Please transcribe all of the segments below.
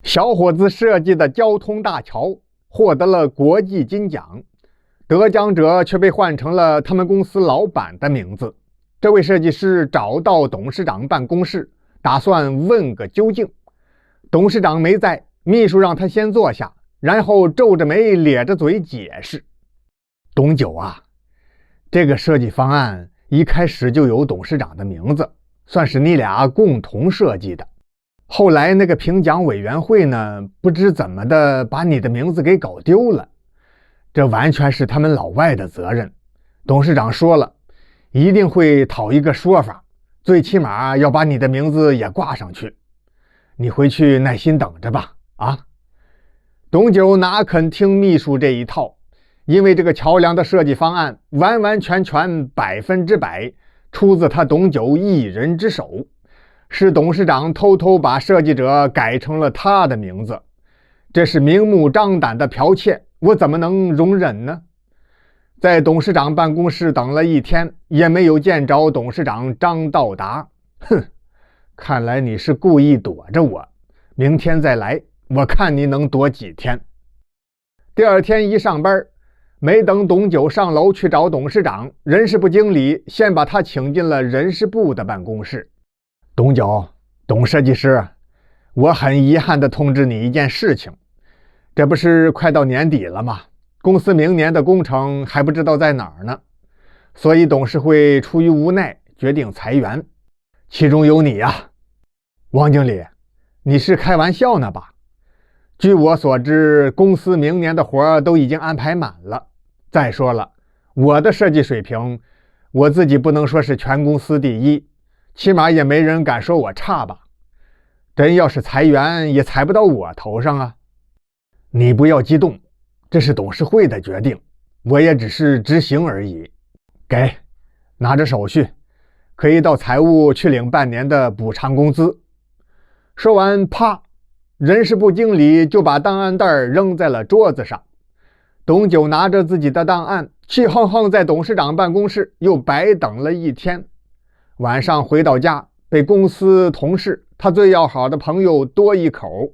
小伙子设计的交通大桥获得了国际金奖，得奖者却被换成了他们公司老板的名字。这位设计师找到董事长办公室，打算问个究竟。董事长没在，秘书让他先坐下，然后皱着眉咧着嘴解释：董九啊，这个设计方案一开始就有董事长的名字，算是你俩共同设计的。后来那个评奖委员会呢，不知怎么的把你的名字给搞丢了，这完全是他们老外的责任。董事长说了，一定会讨一个说法，最起码要把你的名字也挂上去。你回去耐心等着吧，啊！董九哪肯听秘书这一套，因为这个桥梁的设计方案完完全全100%出自他董九一人之手。是董事长偷偷把设计者改成了他的名字，这是明目张胆的剽窃，我怎么能容忍呢？在董事长办公室等了一天，也没有见着董事长张道达。哼，看来你是故意躲着我，明天再来，我看你能躲几天。第二天一上班，没等董九上楼去找董事长，人事部经理先把他请进了人事部的办公室。董九，董设计师，我很遗憾地通知你一件事情，这不是快到年底了吗？公司明年的工程还不知道在哪儿呢，所以董事会出于无奈决定裁员，其中有你啊。王经理，你是开玩笑呢吧？据我所知，公司明年的活都已经安排满了。再说了，我的设计水平，我自己不能说是全公司第一，起码也没人敢说我差吧。真要是裁员，也裁不到我头上啊。你不要激动，这是董事会的决定，我也只是执行而已。给，拿着手续，可以到财务去领半年的补偿工资。说完，啪，人事部经理就把档案袋扔在了桌子上。董九拿着自己的档案，气哼哼在董事长办公室又白等了一天。晚上回到家，被公司同事他最要好的朋友多一口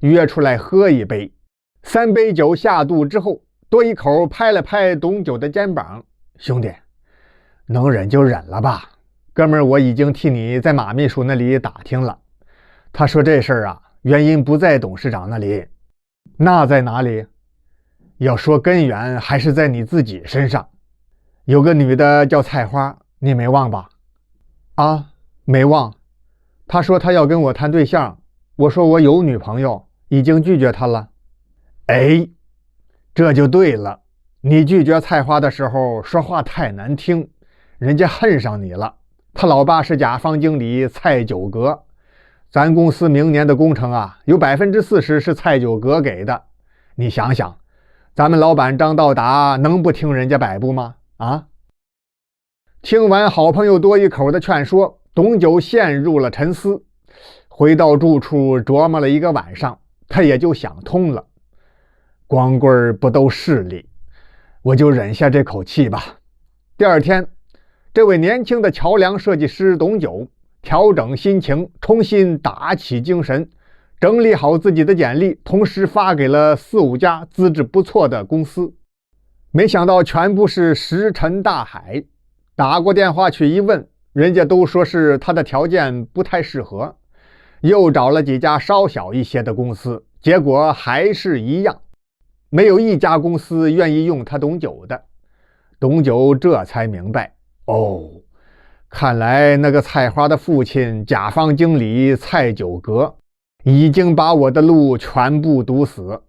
约出来喝一杯。3杯酒下肚之后，多一口拍了拍董九的肩膀：兄弟，能忍就忍了吧。哥们儿，我已经替你在马秘书那里打听了，他说这事儿啊，原因不在董事长那里。那在哪里？要说根源还是在你自己身上。有个女的叫菜花，你没忘吧？啊，没忘。他说他要跟我谈对象，我说我有女朋友，已经拒绝他了。哎，这就对了，你拒绝菜花的时候说话太难听，人家恨上你了。他老爸是甲方经理蔡九阁，咱公司明年的工程啊，有40%是蔡九阁给的。你想想，咱们老板张道达能不听人家摆布吗？啊？听完好朋友多一口的劝说，董九陷入了沉思。回到住处琢磨了一个晚上，他也就想通了。光棍不都势利，我就忍下这口气吧。第二天，这位年轻的桥梁设计师董九调整心情，重新打起精神，整理好自己的简历，同时发给了4、5家资质不错的公司。没想到全部是石沉大海。打过电话去一问，人家都说是他的条件不太适合。又找了几家稍小一些的公司，结果还是一样，没有一家公司愿意用他董九的。董九这才明白，哦，看来那个菜花的父亲甲方经理蔡九阁已经把我的路全部堵死。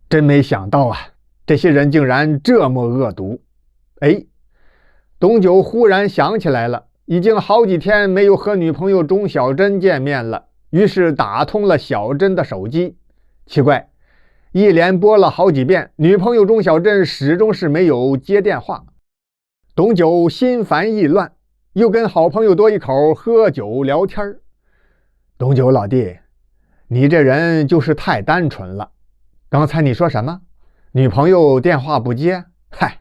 真没想到啊，这些人竟然这么恶毒。哎，董九忽然想起来了，已经好几天没有和女朋友钟小珍见面了，于是打通了小珍的手机。奇怪，一连拨了好几遍，女朋友钟小珍始终是没有接电话。董九心烦意乱，又跟好朋友多一口喝酒聊天。董九老弟，你这人就是太单纯了。刚才你说什么？女朋友电话不接？嗨，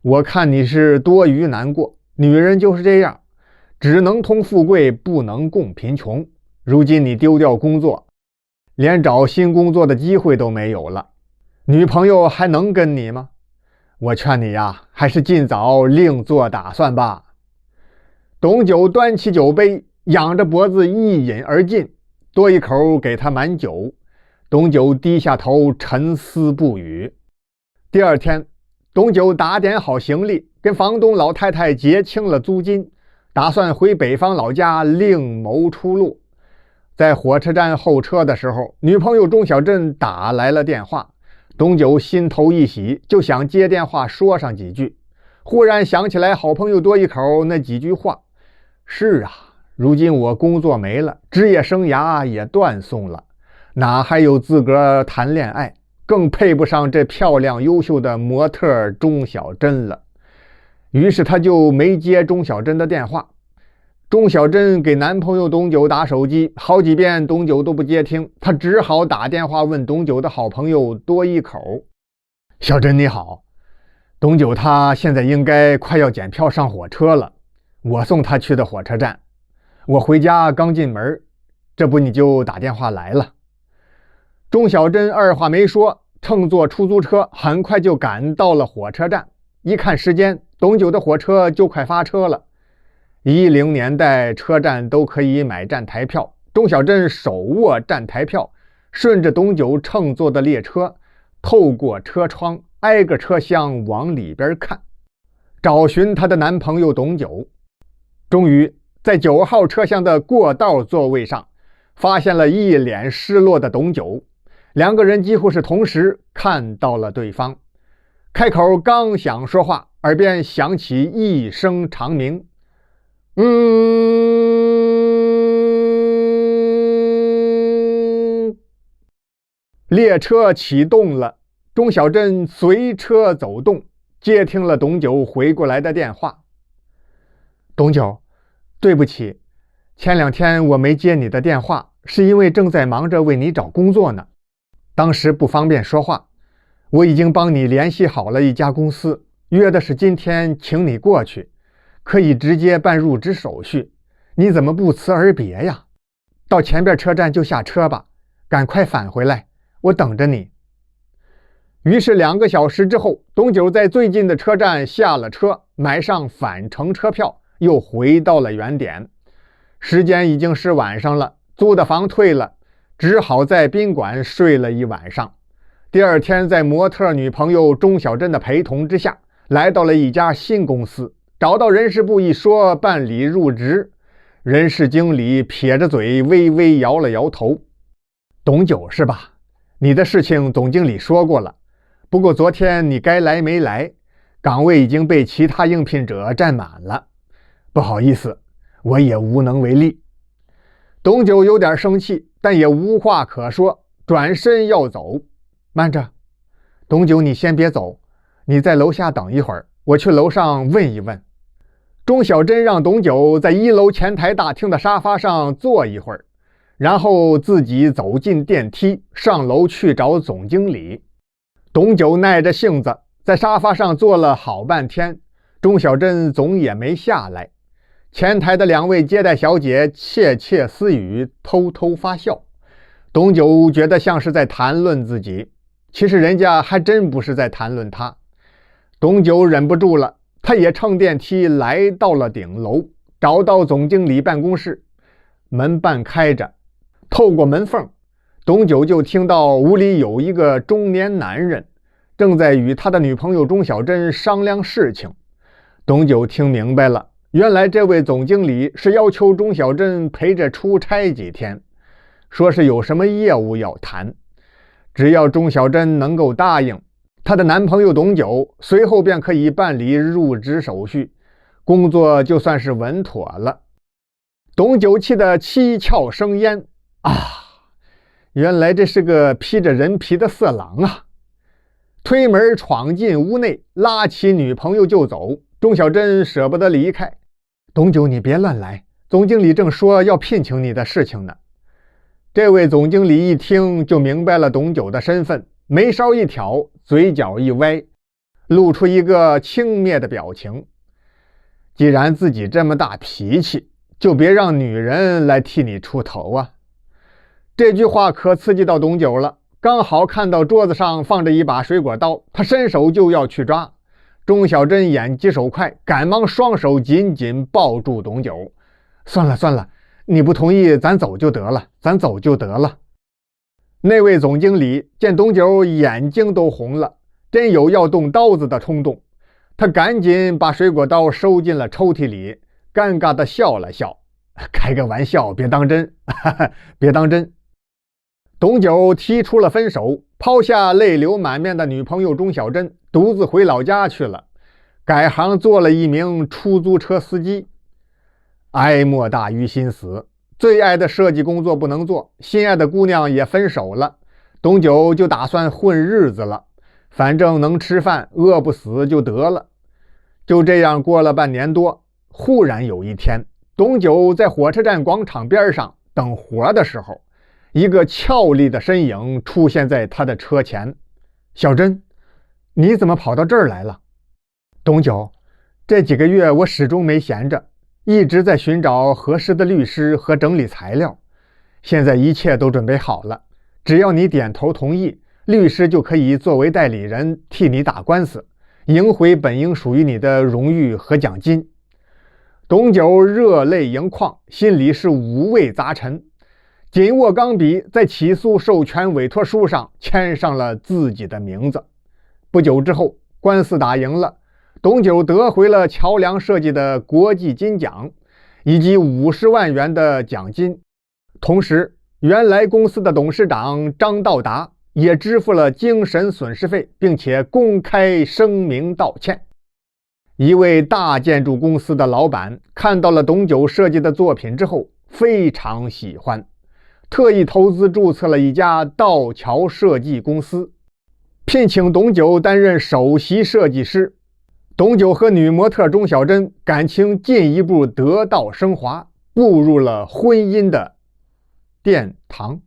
我看你是多余难过，女人就是这样，只能同富贵，不能共贫穷。如今你丢掉工作，连找新工作的机会都没有了，女朋友还能跟你吗？我劝你呀，还是尽早另做打算吧。董九端起酒杯，仰着脖子一饮而尽，多一口给他满酒。董九低下头沉思不语。第二天，董九打点好行李，跟房东老太太结清了租金，打算回北方老家另谋出路。在火车站候车的时候，女朋友钟小珍打来了电话。董九心头一喜，就想接电话说上几句，忽然想起来好朋友多一口那几句话。是啊，如今我工作没了，职业生涯也断送了，哪还有资格谈恋爱，更配不上这漂亮优秀的模特钟小珍了。于是他就没接钟小珍的电话。钟小珍给男朋友董九打手机，好几遍董九都不接听，他只好打电话问董九的好朋友多一口。小珍你好，董九他现在应该快要检票上火车了，我送他去的火车站。我回家刚进门，这不你就打电话来了。钟小珍二话没说，乘坐出租车很快就赶到了火车站。一看时间，董九的火车就快发车了。10年代车站都可以买站台票，钟小珍手握站台票，顺着董九乘坐的列车，透过车窗挨个车厢往里边看，找寻她的男朋友董九。终于在9号车厢的过道座位上发现了一脸失落的董九，两个人几乎是同时看到了对方。开口刚想说话，耳边响起一声长鸣。列车启动了，钟小珍随车走动，接听了董九回过来的电话。董九，对不起，前2天我没接你的电话，是因为正在忙着为你找工作呢，当时不方便说话。我已经帮你联系好了一家公司，约的是今天请你过去，可以直接办入职手续，你怎么不辞而别呀？到前边车站就下车吧，赶快返回来，我等着你。于是2个小时之后，董九在最近的车站下了车，买上返程车票，又回到了原点。时间已经是晚上了，租的房退了，只好在宾馆睡了一晚上。第二天，在模特女朋友钟小珍的陪同之下，来到了一家新公司，找到人事部一说办理入职，人事经理撇着嘴微微摇了摇头。董九是吧？你的事情总经理说过了，不过昨天你该来没来，岗位已经被其他应聘者占满了，不好意思，我也无能为力。董九有点生气，但也无话可说，转身要走。慢着，董九你先别走，你在楼下等一会儿，我去楼上问一问。钟小珍让董九在1楼前台大厅的沙发上坐一会儿，然后自己走进电梯上楼去找总经理。董九耐着性子在沙发上坐了好半天，钟小珍总也没下来。前台的2位接待小姐窃窃私语，偷偷发笑。董九觉得像是在谈论自己，其实人家还真不是在谈论他。董九忍不住了，他也乘电梯来到了顶楼，找到总经理办公室。门半开着，透过门缝，董九就听到屋里有一个中年男人正在与他的女朋友钟小珍商量事情。董九听明白了，原来这位总经理是要求钟小珍陪着出差几天，说是有什么业务要谈，只要钟小珍能够答应，她的男朋友董九随后便可以办理入职手续，工作就算是稳妥了。董九气得七窍生烟啊！原来这是个披着人皮的色狼啊！推门闯进屋内，拉起女朋友就走。钟小珍舍不得离开，董九你别乱来，总经理正说要聘请你的事情呢。这位总经理一听就明白了董九的身份，眉梢一挑，嘴角一歪，露出一个轻蔑的表情。既然自己这么大脾气，就别让女人来替你出头啊。这句话可刺激到董九了，刚好看到桌子上放着一把水果刀，他伸手就要去抓。钟小珍眼疾手快，赶忙双手紧紧抱住董九。算了算了，你不同意，咱走就得了，咱走就得了。那位总经理见董九眼睛都红了，真有要动刀子的冲动。他赶紧把水果刀收进了抽屉里，尴尬地笑了笑，开个玩笑，别当真，别当真。董九提出了分手，抛下泪流满面的女朋友钟小珍，独自回老家去了，改行做了一名出租车司机。哀莫大于心死，最爱的设计工作不能做，心爱的姑娘也分手了，董九就打算混日子了，反正能吃饭，饿不死就得了。就这样过了半年多，忽然有一天，董九在火车站广场边上等活的时候，一个俏丽的身影出现在他的车前。小珍，你怎么跑到这儿来了？董九，这几个月我始终没闲着，一直在寻找合适的律师和整理材料，现在一切都准备好了，只要你点头同意，律师就可以作为代理人替你打官司，赢回本应属于你的荣誉和奖金。董九热泪盈眶，心里是五味杂陈，紧握钢笔，在起诉授权委托书上签上了自己的名字。不久之后，官司打赢了，董九得回了桥梁设计的国际金奖，以及50万元的奖金。同时，原来公司的董事长张道达也支付了精神损失费，并且公开声明道歉。一位大建筑公司的老板看到了董九设计的作品之后，非常喜欢，特意投资注册了一家道桥设计公司，聘请董九担任首席设计师。董九和女模特钟小珍感情进一步得到升华，步入了婚姻的殿堂。